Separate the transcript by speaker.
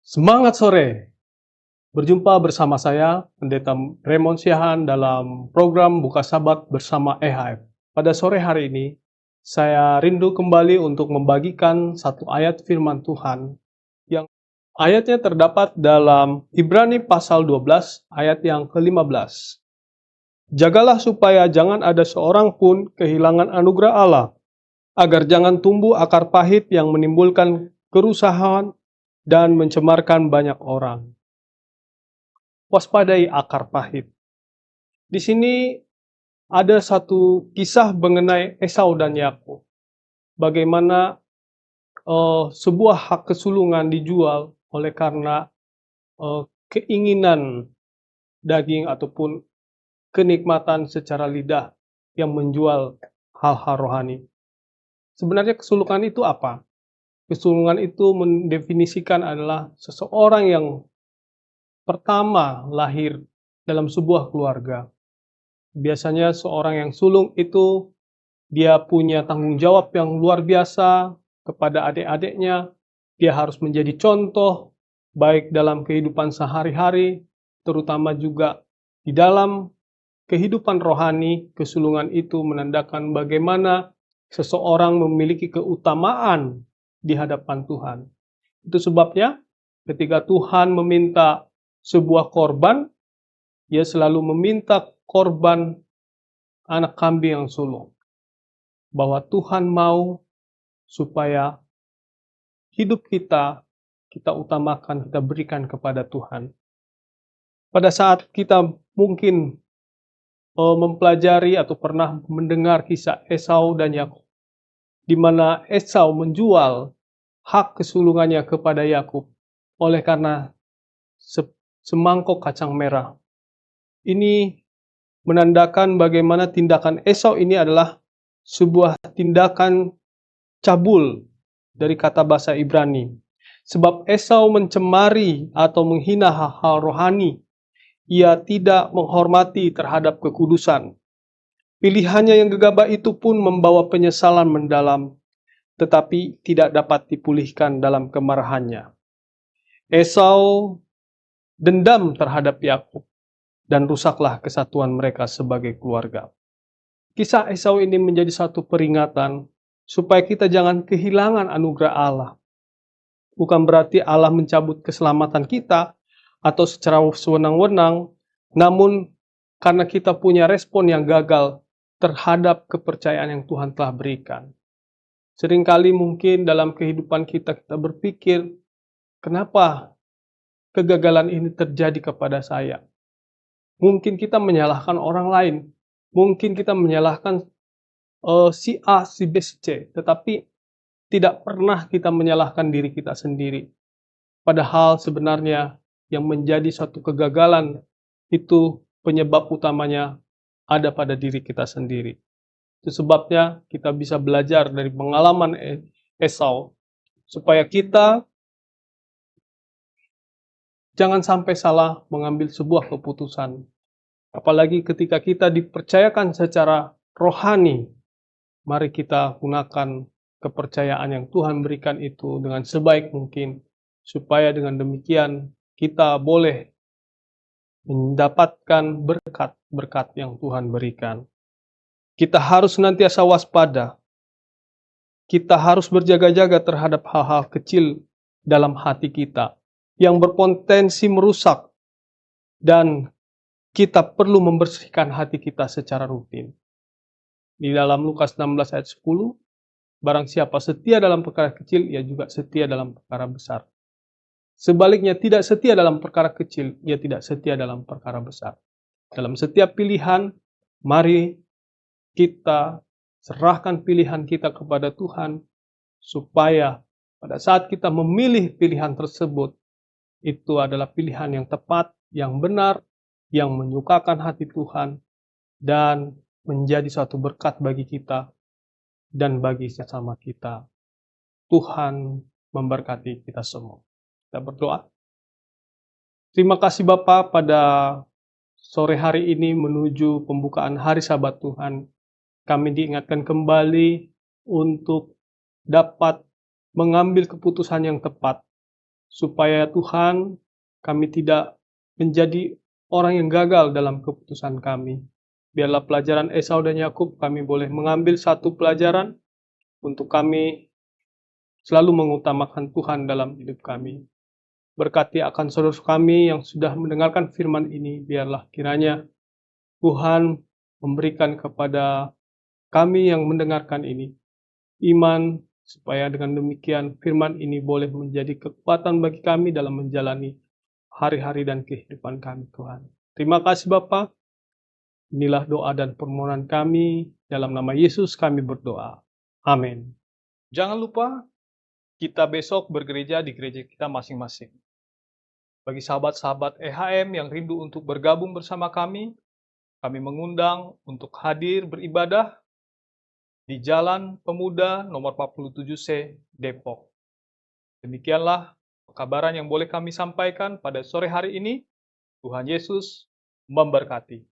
Speaker 1: Semangat sore! Berjumpa bersama saya, Pendeta Raymond Siahaan dalam program Buka Sabat bersama EHF. Pada sore hari ini, saya rindu kembali untuk membagikan satu ayat firman Tuhan yang ayatnya terdapat dalam Ibrani pasal 12 ayat yang ke-15. Jagalah supaya jangan ada seorang pun kehilangan anugerah Allah, agar jangan tumbuh akar pahit yang menimbulkan kerusahan dan mencemarkan banyak orang. Waspadai akar pahit. Di sini ada satu kisah mengenai Esau dan Yakub. Bagaimana sebuah hak kesulungan dijual oleh karena keinginan daging ataupun kenikmatan secara lidah yang menjual hal-hal rohani. Sebenarnya kesulungan itu apa? Kesulungan itu mendefinisikan adalah seseorang yang pertama lahir dalam sebuah keluarga. Biasanya seorang yang sulung itu dia punya tanggung jawab yang luar biasa kepada adik-adiknya. Dia harus menjadi contoh baik dalam kehidupan sehari-hari, terutama juga di dalam kehidupan rohani. Kesulungan itu menandakan bagaimana seseorang memiliki keutamaan di hadapan Tuhan. Itu sebabnya ketika Tuhan meminta sebuah korban, dia selalu meminta korban anak kambing yang sulung. Bahwa Tuhan mau supaya hidup kita utamakan, kita berikan kepada Tuhan. Pada saat kita mungkin mempelajari atau pernah mendengar kisah Esau dan Yakub, di mana Esau menjual hak kesulungannya kepada Yakub oleh karena semangkok kacang merah. Ini menandakan bagaimana tindakan Esau ini adalah sebuah tindakan cabul dari kata bahasa Ibrani. Sebab Esau mencemari atau menghina hal-hal rohani. Ia tidak menghormati terhadap kekudusan. Pilihannya yang gegabah itu pun membawa penyesalan mendalam, tetapi tidak dapat dipulihkan dalam kemarahannya. Esau dendam terhadap Yakub dan rusaklah kesatuan mereka sebagai keluarga. Kisah Esau ini menjadi satu peringatan supaya kita jangan kehilangan anugerah Allah. Bukan berarti Allah mencabut keselamatan kita atau secara sewenang-wenang, namun karena kita punya respon yang gagal terhadap kepercayaan yang Tuhan telah berikan. Seringkali mungkin dalam kehidupan kita berpikir, kenapa kegagalan ini terjadi kepada saya? Mungkin kita menyalahkan orang lain. Mungkin kita menyalahkan si A, si B, si C. Tetapi tidak pernah kita menyalahkan diri kita sendiri. Padahal sebenarnya yang menjadi suatu kegagalan itu penyebab utamanya ada pada diri kita sendiri. Itu sebabnya kita bisa belajar dari pengalaman Esau. Supaya kita jangan sampai salah mengambil sebuah keputusan. Apalagi ketika kita dipercayakan secara rohani, mari kita gunakan kepercayaan yang Tuhan berikan itu dengan sebaik mungkin, supaya dengan demikian kita boleh mendapatkan berkat-berkat yang Tuhan berikan. Kita harus senantiasa waspada. Kita harus berjaga-jaga terhadap hal-hal kecil dalam hati kita yang berpotensi merusak, dan kita perlu membersihkan hati kita secara rutin. Di dalam Lukas 16 ayat 10, barang siapa setia dalam perkara kecil, ia juga setia dalam perkara besar. Sebaliknya, tidak setia dalam perkara kecil, ia tidak setia dalam perkara besar. Dalam setiap pilihan, mari kita serahkan pilihan kita kepada Tuhan, supaya pada saat kita memilih pilihan tersebut, itu adalah pilihan yang tepat, yang benar, yang menyukakan hati Tuhan, dan menjadi suatu berkat bagi kita dan bagi sesama kita. Tuhan memberkati kita semua. Kita berdoa. Terima kasih Bapa, pada sore hari ini menuju pembukaan hari Sabat Tuhan, kami diingatkan kembali untuk dapat mengambil keputusan yang tepat supaya Tuhan kami tidak menjadi orang yang gagal dalam keputusan kami. Biarlah pelajaran Esau dan Yakub kami boleh mengambil satu pelajaran untuk kami selalu mengutamakan Tuhan dalam hidup kami. Berkati akan saudara kami yang sudah mendengarkan firman ini, biarlah kiranya Tuhan memberikan kepada kami yang mendengarkan ini iman, supaya dengan demikian firman ini boleh menjadi kekuatan bagi kami dalam menjalani hari-hari dan kehidupan kami, Tuhan. Terima kasih Bapa. Inilah doa dan permohonan kami, dalam nama Yesus kami berdoa. Amin. Jangan lupa, kita besok bergereja di gereja kita masing-masing. Bagi sahabat-sahabat EHM yang rindu untuk bergabung bersama kami mengundang untuk hadir beribadah di Jalan Pemuda nomor 47C, Depok. Demikianlah kabaran yang boleh kami sampaikan pada sore hari ini. Tuhan Yesus memberkati.